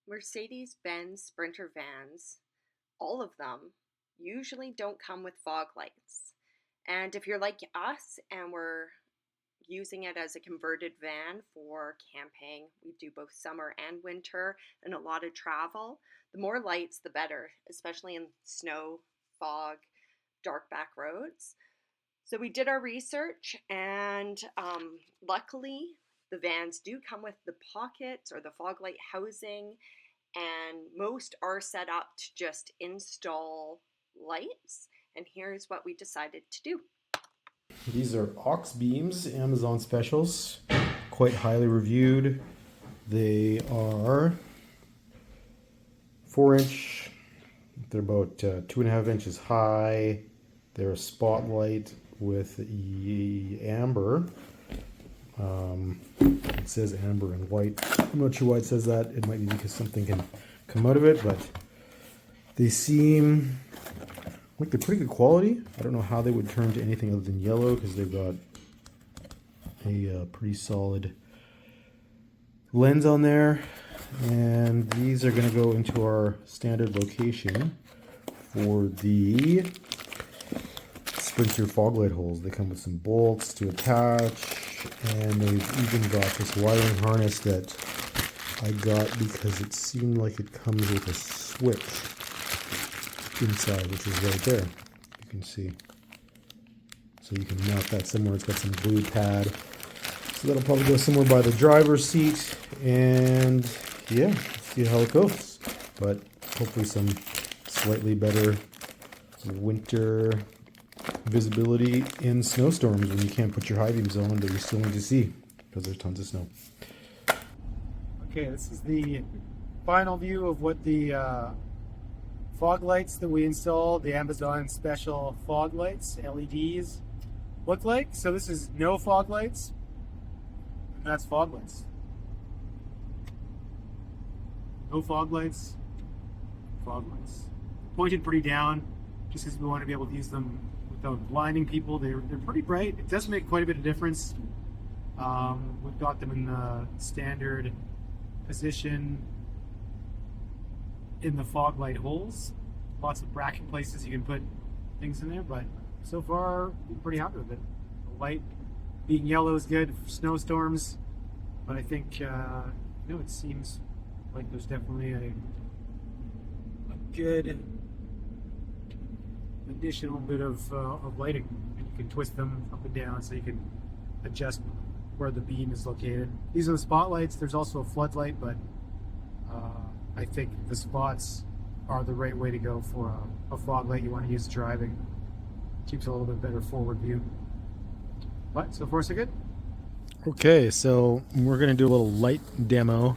Mercedes-Benz Sprinter vans, all of them, usually don't come with fog lights. And if you're like us and we're using it as a converted van for camping, we do both summer and winter and a lot of travel, the more lights, the better, especially in snow, fog, dark back roads. So we did our research, and luckily, the vans do come with the pockets or the fog light housing, and most are set up to just install lights. And here's what we decided to do. These are aux beams, Amazon specials, quite highly reviewed. They are 4-inch, they're about 2.5 inches high. They're a spotlight with amber. It says amber and white. I'm not sure why it says that. It might be because something can come out of it, but they seem like they're pretty good quality. I don't know how they would turn to anything other than yellow because they've got a pretty solid lens on there. And these are going to go into our standard location for the Sprinter fog light holes. They come with some bolts to attach, and they've even got this wiring harness that I got because it seemed like it comes with a switch inside, which is right there. You can see. So you can mount that somewhere. It's got some glue pad. So that'll probably go somewhere by the driver's seat, and yeah, see how it goes. But hopefully some slightly better winter visibility in snowstorms when you can't put your high beams on, but you still need to see because there's tons of snow. Okay, this is the final view of what the fog lights that we installed, the Amazon special fog lights, LEDs, look like. So this is no fog lights, and that's fog lights. No fog lights, fog lights. Pointed pretty down, just because we want to be able to use them without blinding people. They're pretty bright. It does make quite a bit of difference. We've got them in the standard position in the fog light holes. Lots of bracket places you can put things in there, but so far I'm pretty happy with it. The light being yellow is good for snowstorms, but I think it seems like there's definitely a good additional bit of lighting. And you can twist them up and down so you can adjust where the beam is located. These are the spotlights. There's also a floodlight, but I think the spots are the right way to go for a fog light you want to use driving. Keeps a little bit better forward view. But so far so good. Okay, so we're going to do a little light demo.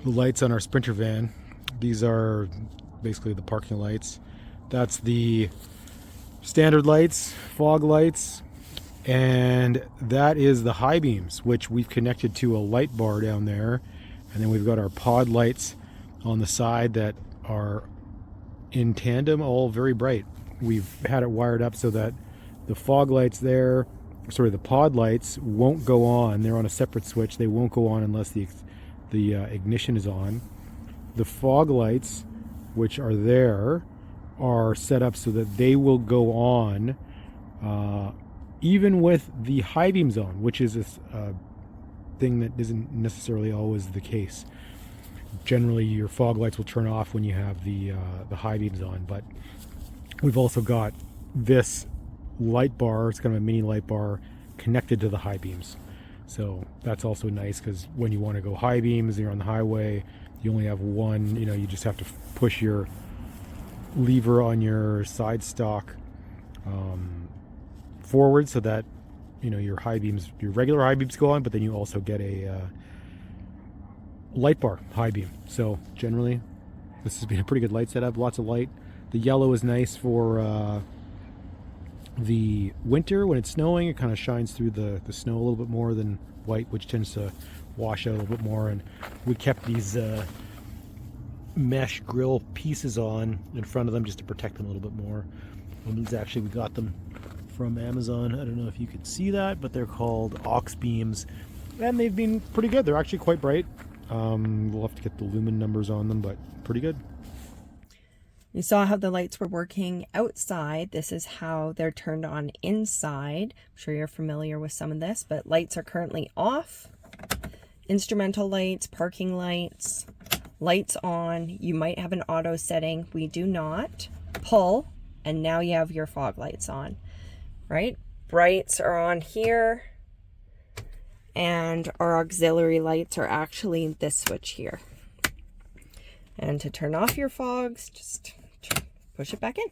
The lights on our Sprinter van. These are basically the parking lights. That's the standard lights, fog lights, and that is the high beams, which we've connected to a light bar down there. And then we've got our pod lights on the side that are in tandem, all very bright. We've had it wired up so that the fog lights there, the pod lights won't go on. They're on a separate switch. They won't go on unless the ignition is on. The fog lights, which are there, are set up so that they will go on even with the high beams on, which is a thing that isn't necessarily always the case. Generally, your fog lights will turn off when you have the high beams on, but we've also got this light bar. It's kind of a mini light bar connected to the high beams. So that's also nice because when you want to go high beams, you're on the highway, you only have one, you just have to push your lever on your side stock forward so that your high beams, your regular high beams go on, but then you also get a light bar high beam. So generally this has been a pretty good light setup. Lots of light. The yellow is nice for the winter when it's snowing. It kind of shines through the snow a little bit more than white, which tends to wash out a little bit more. And we kept these mesh grill pieces on in front of them just to protect them a little bit more. And these actually, we got them from Amazon. I don't know if you could see that, but they're called aux beams, and they've been pretty good. They're actually quite bright. We'll have to get the lumen numbers on them, but pretty good. You saw how the lights were working outside. This is how they're turned on inside. I'm sure you're familiar with some of this, but lights are currently off. Instrumental lights, parking lights, lights on. You might have an auto setting. We do not. Pull, and now you have your fog lights on, right? Brights are on here, and our auxiliary lights are actually this switch here. And to turn off your fogs, just push it back in.